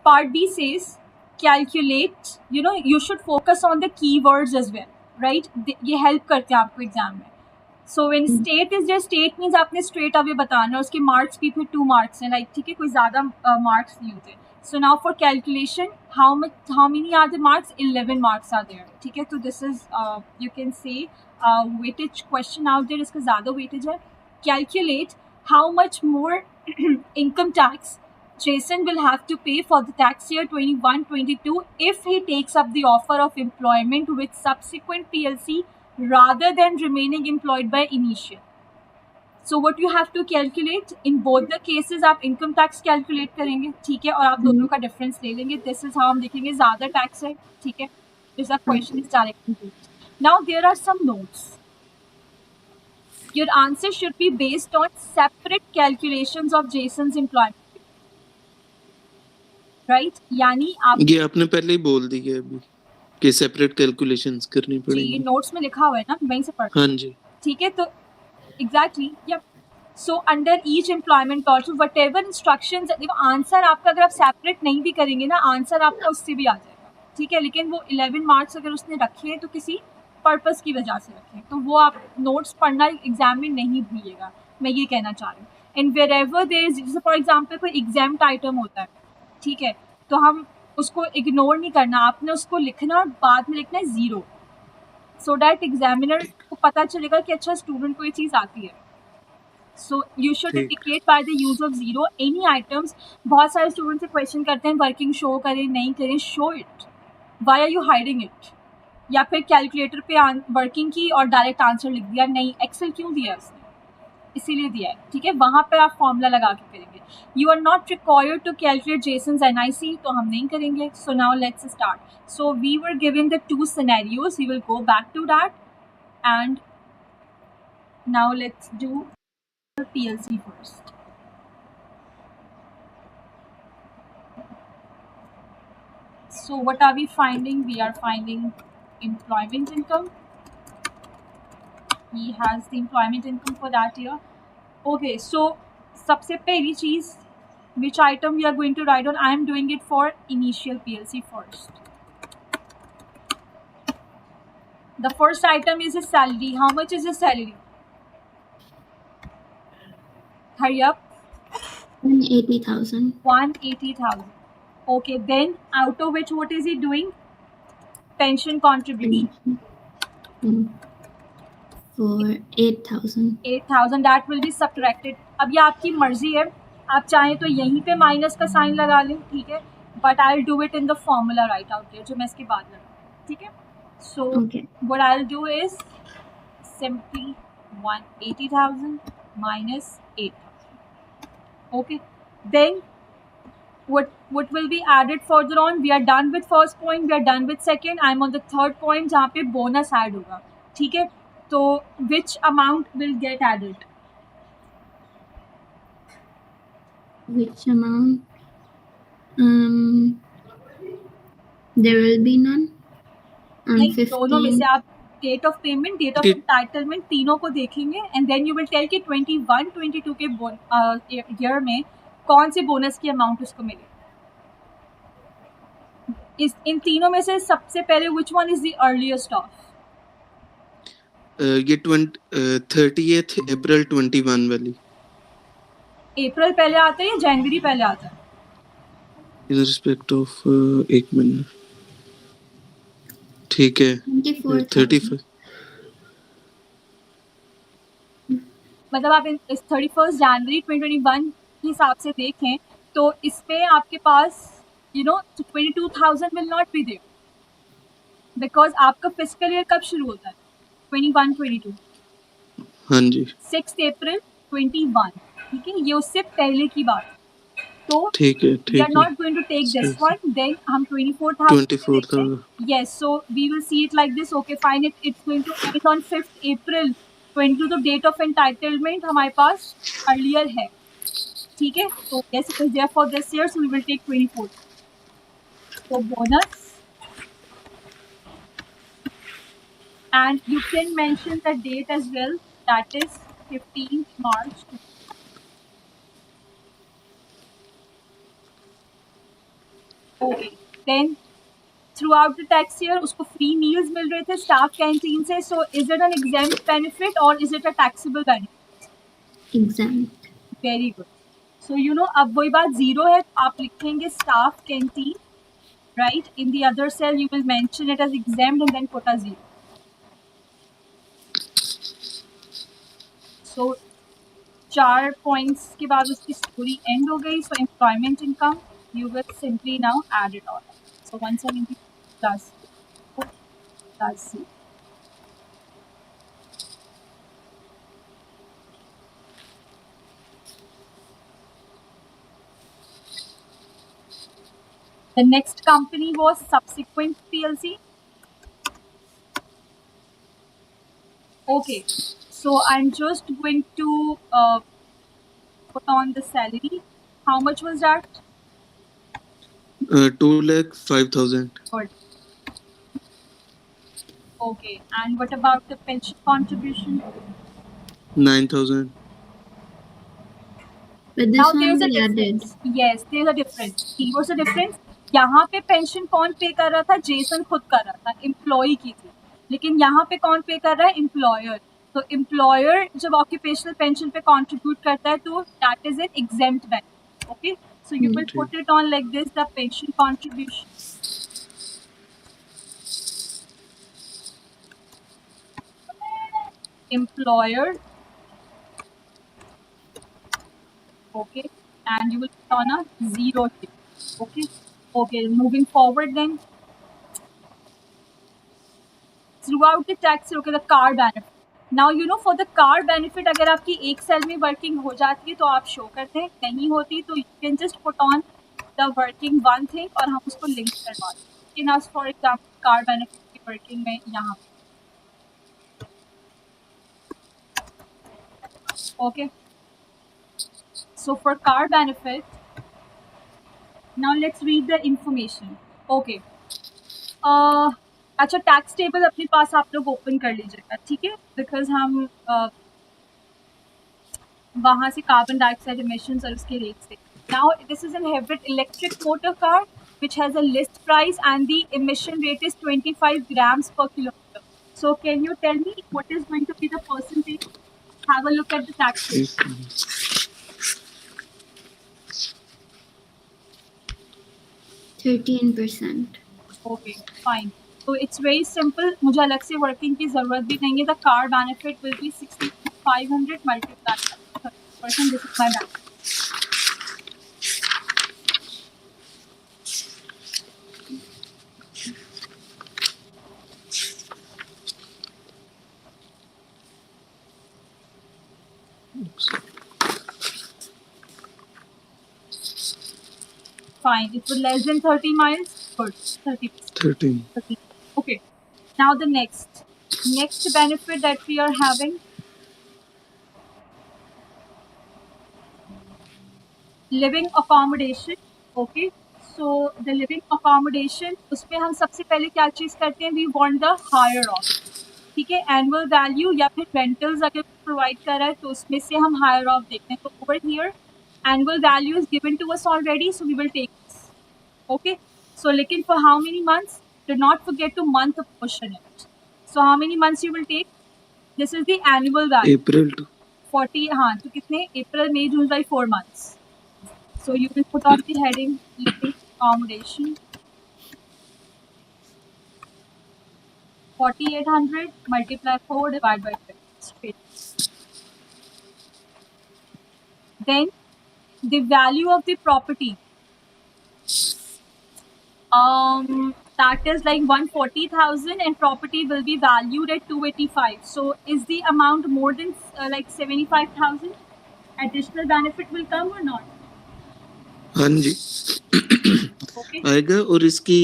Part B says calculate, you should focus on the keywords as well, right? ये help करते हैं आपको exam में. So when state is there, state means आपने straight away बताना, उसके marks भी फिर 2 marks हैं, like ठीक है, कोई ज़्यादा marks नहीं होते. So now for calculation, how many are the marks? 11 marks are there. ठीक है, तो this is you can say weightage question out there, इसका ज़्यादा weightage है. Calculate how much more income tax Jason will have to pay for the tax year 21-22 if he takes up the offer of employment with subsequent PLC rather than remaining employed by initial. So what you have to calculate in both the cases, आप income tax calculate करेंगे, ठीक है, और आप दोनों का difference ले लेंगे. This is how हम देखेंगे ज़्यादा tax है, ठीक है. This question is directly based. Now there are some notes. Your answer should be based on separate calculations of Jason's employment. Right, यानी आप ये आपने पहले ही बोल दी है अभी कि सेपरेट कैलकुलेशंस करनी पड़ेंगी. जी, नोट्स में लिखा हुआ है ना, वहीं से पढ़. हाँ जी, ठीक है, तो एग्जैक्टली या so under each employment also what ever instructions, देखो आंसर आपका अगर आप सेपरेट नहीं भी करेंगे ना, आंसर आपका उससे भी आ जाएगा, ठीक है. लेकिन वो 11 मार्क्स अगर उसने रखे हैं तो किसी पर्पस की वजह से रखे हैं, तो वो आप नोट्स पढ़ना एग्जाम में नहीं भूलिएगा, मैं ये कहना चाह रही हूँ. And wherever there is, जैसे फॉर एग्जाम्पल कोई एग्जाम्ड आइटम होता है, ठीक है, तो हम उसको इग्नोर नहीं करना, आपने उसको लिखना और बाद में लिखना है 0, सो डैट एग्जामिनर को पता चलेगा कि अच्छा स्टूडेंट को ये चीज़ आती है. So you should indicate by the use of 0 any items. बहुत सारे स्टूडेंट से क्वेश्चन करते हैं वर्किंग शो करें नहीं करें, show it, why are you hiding it. या फिर कैलकुलेटर पे वर्किंग की और डायरेक्ट आंसर लिख दिया, नहीं एक्सेल क्यों दिया उसने, इसीलिए दिया है, ठीक है, वहाँ पर आप फॉर्मूला लगा के करेंगे. You are not required to calculate Jason's NIC, तो हम नहीं करेंगे. So now let's start. So we were given the 2 scenarios, we will go back to that and now let's do PLC first. So what are we finding? We are finding employment income. He has the employment income for that year. Okay, so सबसे पहली चीज, which item we are going to write on? I am doing it for initial PLC first. The first item is his salary. How much is his salary? Hurry up. 180,000. 180,000. Okay, then out of which what is he doing? Pension contribution. For 8,000. 8,000 that will be subtracted. अब ये आपकी मर्जी है, आप चाहें तो यहीं पे माइनस का साइन लगा लें, ठीक है, but I will do it in the formula right out there, जो मैं इसके बाद लगा, ठीक है. So what I will do is simply 180,000 minus 8,000. Okay, then what will be added further on? We are done with first point, we are done with second. I am on the third point जहाँ पे bonus add होगा, ठीक है. तो which amount will get added? Which amount? There will be none. नहीं, दोनों में से आप date of payment, date of entitlement तीनों को देखेंगे and then you will tell कि 21-22 के ईयर में कौन से बोनस की अमाउंट उसको मिले. इन तीनों में से सबसे पहले which one is the earliest of? ये 30th अप्रैल 21 वाली. अप्रैल पहले आता है या जनवरी पहले आता है? इन रिस्पेक्ट ऑफ एक मिनट, ठीक है, 31. मतलब आप इस 31 जनवरी 2021 के हिसाब से देखें तो इस पे आपके पास 22,000 will not be there, because आपका फिस्कल ईयर कब शुरू होता है? 21-22. हाँ जी, 6 अप्रैल 21, ठीक है, ये उससे पहले की बात. तो ठीक है, we are not going to take this one. Then हम 24,000. Yes, so we will see it like this. Okay, fine. It's going to end on 5th April 22. तो date of entitlement हमारे पास earlier है, ठीक है. तो yes, it is there for this year, so we will take 24. So bonus, and you can mention the date as well. That is 15th March. Okay then throughout the tax year उसको free meals मिल रहे थे staff canteen से. So is it an exempt benefit और is it a taxable benefit? Exempt. Very good. So you know अब वही बात zero है तो आप लिखेंगे staff canteen, right? In the other cell you will mention it as exempt and then put a zero. So 4 points के बाद उसकी स्टोरी एंड हो गई. So employment income you will simply now add it all. So 170 plus plus C. The next company was Subsequent PLC. Okay, so I'm just going to put on the salary. How much was that? 2,05,000. Good. Okay, and what about the pension contribution? 9,000. But this Now one there's a we added. difference. Yes, there's a difference. See, what's the difference? यहाँ पे pension कौन पे कर रहा था? Jason खुद कर रहा था, एम्प्लॉय की थी. लेकिन यहाँ पे कौन पे कर रहा है? एम्प्लॉयर. तो एम्प्लॉयर जब ऑक्यूपेशनल पेंशन पे कंट्रीब्यूट करता है तो that is an exempt benefit. Okay, so you will Okay. Put it on like this, the pension contribution. Employer. Okay, and you will put on a zero here. Okay, okay, moving forward then. Throughout the tax, okay, the car benefit. Now you know for the car benefit अगर आपकी एक cell में working हो जाती है तो आप show करते हैं, नहीं होती तो you can just put on the working one thing और हम उसको लिंक करवा दें. लेकिन आज फॉर एग्जाम्पल कार बेनिफिट की वर्किंग में यहाँ okay. So for car benefit, now let's read the information. Okay. अच्छा, टैक्स टेबल अपने पास आप लोग ओपन कर लीजिएगा, ठीक है? बिकॉज हम वहाँ से कार्बन डाइऑक्साइड इमिशंस और उसके रेट से. Now this is an hybrid electric motor car which has a list price and the emission rate is 25 grams per kilometer. So can you tell me what is going to be the percentage? Have a look at the tax rate. 13%. Okay, fine. So it's very simple. मुझे अलग से working की जरूरत भी नहीं है. The car benefit will be 60,500 multiplied by 30%. This is my benefit. Fine. It was less than 30 miles. Good. 30%. 13. 30. Okay. Now the next benefit that we are having, living accommodation. Okay. So the living accommodation, उसमें हम सबसे पहले क्या चीज करते हैं? We want the higher of. ठीक है, एनुअल वैल्यू या फिर रेंटल्स अगर प्रोवाइड कर रहा है तो उसमें से हम हायर ऑफ देखते हैं. तो over here annual value is given to us already, so we will take this. Okay, so लेकिन for how many months? Do not forget to month portion it. So how many months you will take? This is the annual value. April to 40. हाँ, तो कितने? April May June July 4 months. So you will put on the heading living accommodation. 4800 multiply 4 divided by 12. Straight. Then the value of the property, that is like 140,000 and property will be valued at 285. So is the amount more than like 75,000? Additional benefit will come or not? हाँ जी Okay. आएगा. और इसकी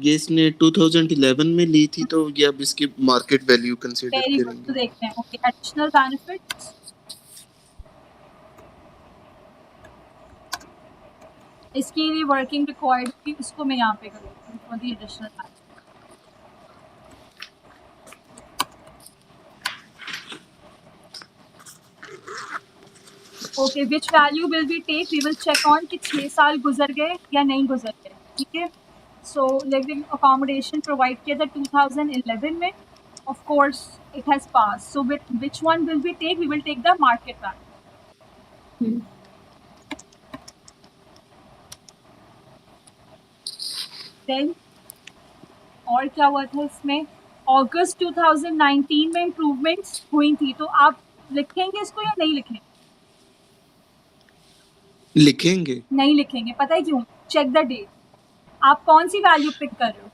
ये इसने 2011 में ली थी तो ये अब इसकी market value consider Very good. तो करेंगे. देखते हैं. Okay. Additional benefits. इसकी लिए वर्किंग रिक्वायर्ड थी, उसको मैं यहाँ पे करूँगी for the additional benefit. Okay, which value will we take? We will check on कि 6 साल गुजर गए या नहीं गुजर गए. ठीक है. सो लिविंग अकोमोडेशन प्रोवाइड किया था 2011 में. Of course it has pass. So which one will we take? We will take the market value. Hmm. Then और क्या हुआ था इसमें? अगस्त 2019 में इम्प्रूवमेंट्स हुई थी. तो आप लिखेंगे इसको या नहीं लिखेंगे? लिखेंगे. नहीं लिखेंगे. पता है क्यों? Check the date. आप कौन सी वैल्यू पिक कर रहे हो?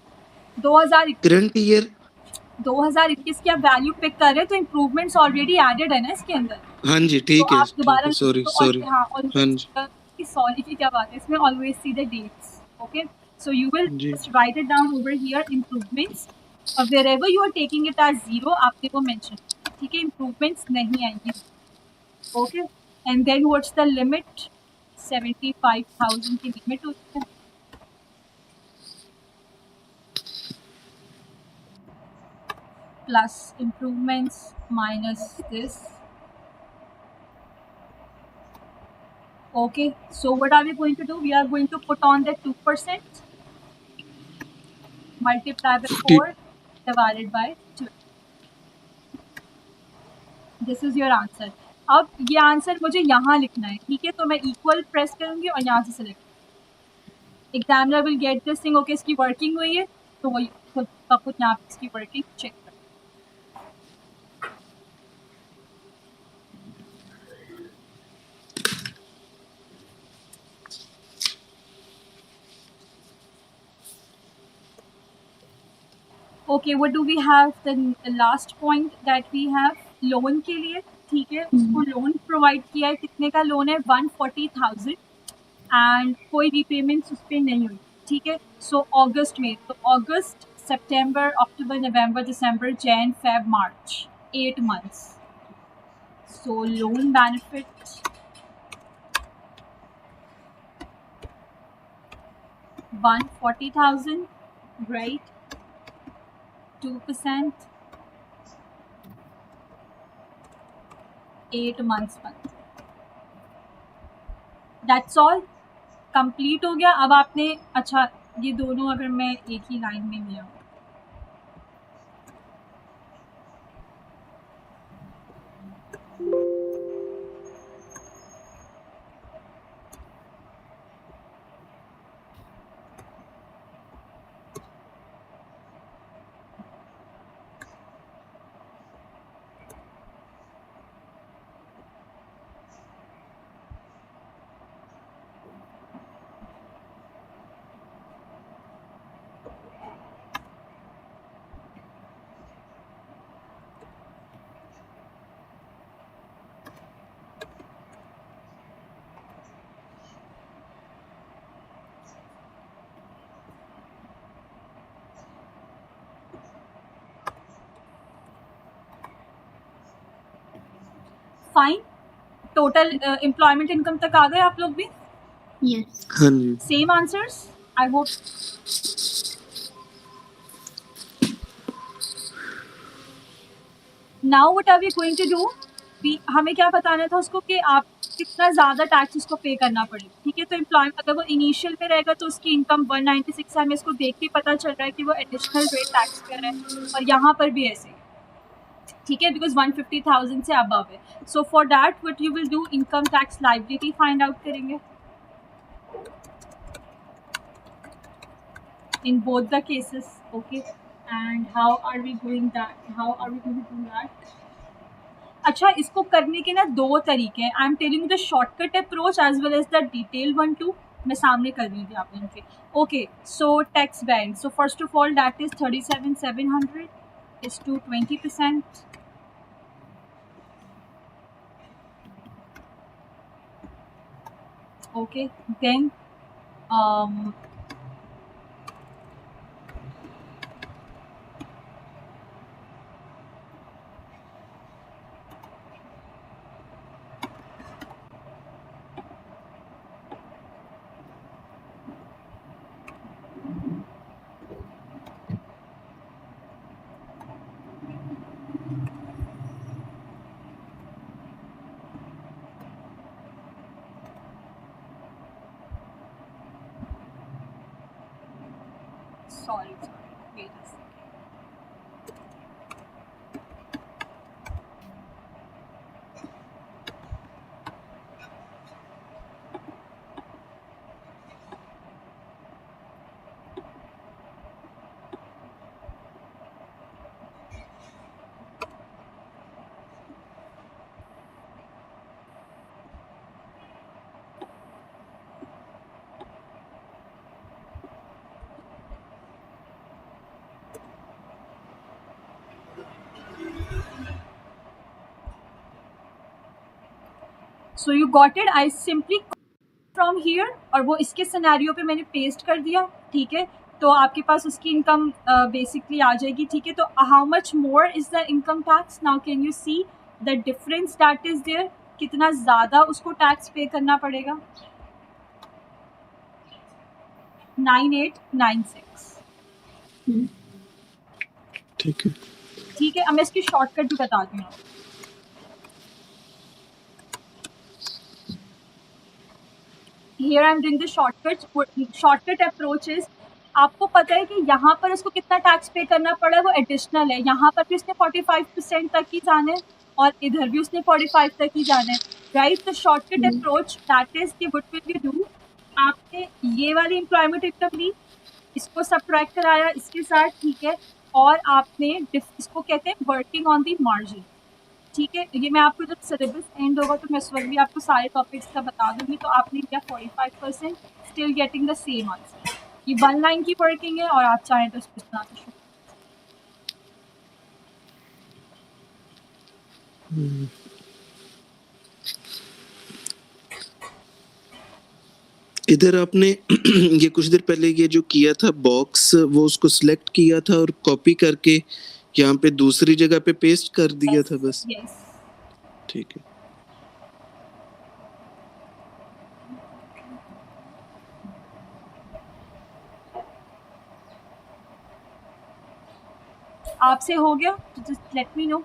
2021. Current year. 2021 की आप वैल्यू पिक कर रहे हो तो इम्प्रूवमेंट्स ऑलरेडी एडेड है ना इसके अंदर. हाँ जी तो ठीक है आप दोबारा सॉरी तो सॉरी. हाँ हाँ जी सॉरी की क्या बात है इसमें? Always see the dates. Okay, so you will जी. Just write it down over here improvements. wherever you are taking it as zero आपने वो मेंशन. ठीक है, इम्प्रूवमेंट्स नहीं आएंगे. Okay, and then what's the limit? 75,000 की लिमिट होती है. Plus improvements minus this. Okay, so what are we going to do? We are going to put on the 2%, multiply by 4, divided by 2. This is your answer. अब ये answer मुझे यहाँ लिखना है. ठीक है, तो मैं इक्वल प्रेस करूँगी और यहाँ से select. Examiner will get this thing. Okay, इसकी वर्किंग हुई है तो वही खुद का खुद यहाँ पे इसकी वर्किंग चेक कर. Okay, what do we have? The last point that we have loan के लिए. ठीक है, उसको लोन प्रोवाइड किया है. कितने का लोन है? 140,000 एंड कोई रीपेमेंट्स उस पर नहीं हुई. ठीक है, सो अगस्त में तो अगस्त, सितंबर, अक्टूबर, नवंबर, दिसंबर, जैन, फेब, मार्च, 8 months. सो लोन बेनिफिट 140,000, राइट? 2%, 8 months पर. That's all. कंप्लीट हो गया. अब आपने अच्छा ये दोनों अगर मैं एक ही लाइन में लिया. फाइन. टोटल एम्प्लॉयमेंट इनकम तक आ गए आप लोग भी? Yes. हाँ जी. Same answers I hope. Now what are we going to do? हमें क्या बताना था उसको कि आप कितना ज़्यादा टैक्स उसको पे करना पड़ेगा. ठीक है, तो एम्प्लॉयमेंट अगर वो इनिशियल पे रहेगा तो उसकी इनकम 196 है. हमें इसको देख के पता चल रहा है कि वो एडिशनल रेट टैक्स पे है. और यहाँ पर भी ऐसे. ठीक है, बिकॉज 150,000 से अबव है. So for that what you will do, income tax liability find out करेंगे in both the cases. Okay, and how are we going to do that? अच्छा, इसको करने के ना दो तरीके हैं. I am telling the shortcut approach as well as the detail one too. मैं सामने कर रही थी आप लोगों के. Okay, so tax band. So first of all that is 37,700 is to 20%. Okay, then sorry, wait a second. So you got it. I simply from here और वो इसके सिनेरियो पे मैंने पेस्ट कर दिया, ठीक है, तो आपके पास उसकी इनकम बेसिकली आ जाएगी, ठीक है। तो how much more is the income tax, now can you see the difference that is there, कितना ज़्यादा उसको टैक्स पे करना पड़ेगा, 9896, ठीक है। ठीक है। अब मैं इसकी शॉर्टकट भी बताती हूँ। Here I am doing the shortcut. Shortcut approach is, आपको पता है कि यहाँ पर उसको कितना टैक्स पे करना पड़ा है, वो एडिशनल है। यहाँ पर भी उसने 45% तक ही जाना है और इधर भी उसने 45 तक ही जाना है, राइट। तो शॉर्टकट अप्रोच दैट इज कि व्हाट विल यू डू, आपने ये वाली एम्प्लॉयमेंट इनकम ली, इसको सब्ट्रैक्ट कराया इसके साथ, ठीक है, और आपने इसको कहते हैं वर्किंग ऑन द मार्जिन, ठीक है। ये मैं आपको जब सिलेबस एंड होगा तो मैं उस वक्त भी आपको सारे टॉपिक्स का बता दूंगी। तो आपने किया 45%, still getting the same answer. ये 1 लाइन की वर्किंग है और आप चाहें तो इसको इतना से शुरू। इधर आपने ये कुछ देर पहले ये जो किया था बॉक्स, वो उसको सिलेक्ट किया था और कॉपी करके यहाँ पे दूसरी जगह पे पेस्ट कर दिया था बस, यस, ठीक है। आपसे हो गया तो जस्ट लेट मी नो।